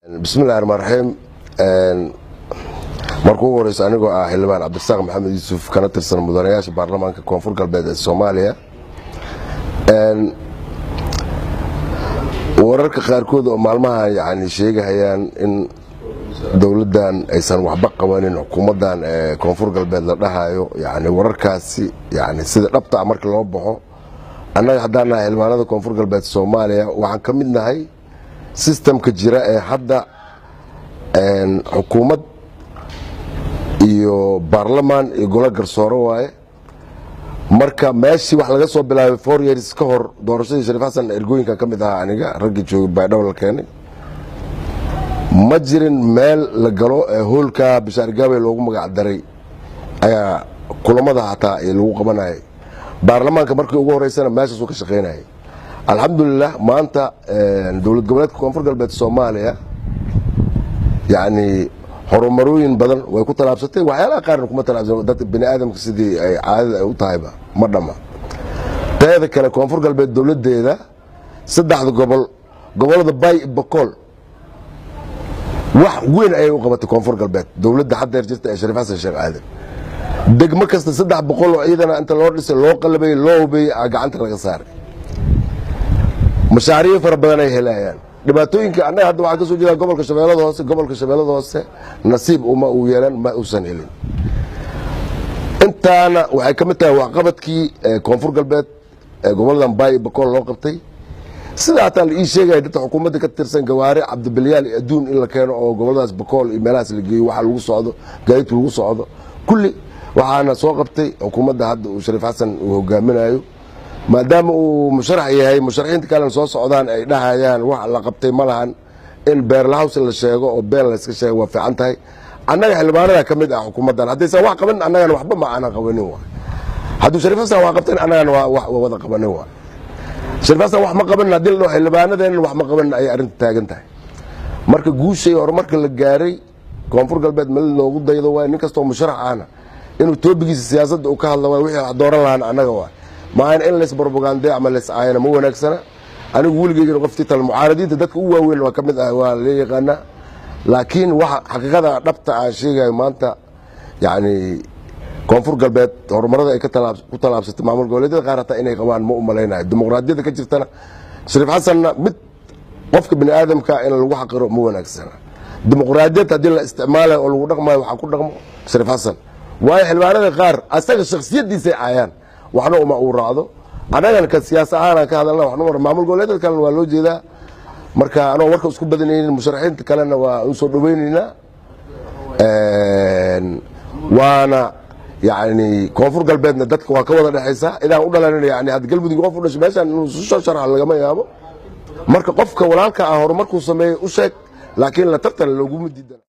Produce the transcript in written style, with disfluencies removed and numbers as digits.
بسم الله الرحمن الرحيم. markuu horeyso anigoo ah xildhibaan Cabdirasaaq Maxamed Yuusuf kana tirsan mudanayaasha baarlamaanka Koonfur Galbeed ee Soomaaliya wararka qaarkood oo maalmaha sheegayaan in dawladdan aysan waxba qabanin xukuumadan Koonfur Galbeed la dhahayo wararkaasi sida dhabta marka loo baxo annaga hadaan nahay xildhibaanada Koonfur Galbeed Soomaaliya waxaan ka mid nahay systemka jira ee hadda xukuumad iyo baarlamaan iyo golaha garsoore waaye marka meeshii wax laga soo bilaabay 4 years ka hor doorashadii Shariif Xasan ergooyinka ka mid ah aniga raggi joogay baydhabo la keenay ma jirin meel la galo hoolka Bishaar Gaabay loogu magac daray ayaa kulamada hataa ay lagu qabanayay baarlamaanka markii ugu horeysana meeshaas uu ka shaqeynayay alxamdulillah maanta dawlad goboleedka Koonfur Galbeed Soomaaliya horumarooyin badan way ku talaabsatay waxyaalaha qaar kuma talaabsan dad bini aadamka sidii ay caadada u tahayba ma dhama teeda kale Koonfur Galbeed dawladeeda saddexda gobolada Bay Bakool wax weyn ay u qabatay Koonfur Galbeed dawladda hadda jirta ee Shariif Xasan Sheekh Aadan degmo kasta 300 oo ciidan inta loo dhisay loo qalbay loo hubay gacanta laga saaray mashaariic fara badan ay helayaan dhibaatooyinka annaga hadda waxa ka soo jeeda gobolka Shabeellada Hoose nasiib uma uu yeelan ma uusan helin intaana waxay ka mid tahay waxqabadkii Koonfur Galbeed goboladan Bay Bakool loo qabtay sida hata la ii sheegay dadka xukuumadda ka tirsan gawaari Cabdibilyaal adduun in la keeno oo goboladaas Bakool iyo meelahaas la geeyo waxa lagu socdo gaadiid lagu socdo kulli waxaana soo qabtay xukuumadda hadda uu Shariif Xasan uu hogaaminayo maadaama uu musharax yahay musharaxiinta kale soo socdaan ay dhahayaan wax la qabtay ma lahan in beerlahaws la sheego oo been la iska sheego waa fiican tahay annaga xildhibaanada ka mid ah xukuumadan haddaysan wax qaban annagana waxba ma aanan qabanin waa hadduu Shariif Xasan wax qabteen annagana waa wada qabanin waa Shariif Xasan wax ma qaban haddii la dhaho xildhibaanadeena wax ma qaban ay arrinta taagan tahay marka guushay horumarka la gaaray Koonfur Galbeed meel loogu daydo waa nin kastoo musharax ahna inuu toobigiisa siyaasadda uu ka hadlo waa wixii dooran lahaan annaga waa ما إن ليس بروباغندا عمل ليس عينه مو نكسنا أنا أقول جيجي قفتي المعارضين تدك هو وين وكمل أهوالي قنا لكن واحد حقيقة ربط عشية ما أنت كونفور قلبت هرمرة كتلاب ست معمول قولي ده غيرت إني كمان مؤمنين الديمقراطية ده كتير تنا شريف حسن بت وفق بني آدم كائن الواحد قرب مو نكسنا الديمقراطية تدل استعماله والورق ما يحكون رقم شريف حسن واحد الوالد غير أستغل الشخصية دي سعيان waxna uma uu raacdo anaga ka siyaasad ahaan ka hadalna waxna maamul goboleedka kale waa loo jeedaa marka anoo warka isku badanayn musharaxiinta kalena waa u soo dhaweynayna waana Koonfur Galbeedna dadka waa ka wada dhaxaysa ilaa u dhalanay had galmudug qof u dhashay meeshan inuu soo sharax laga ma yaabo marka qofka walaalka ah horumarku sameeyay u sheeg laakiin la tartan loogu diidan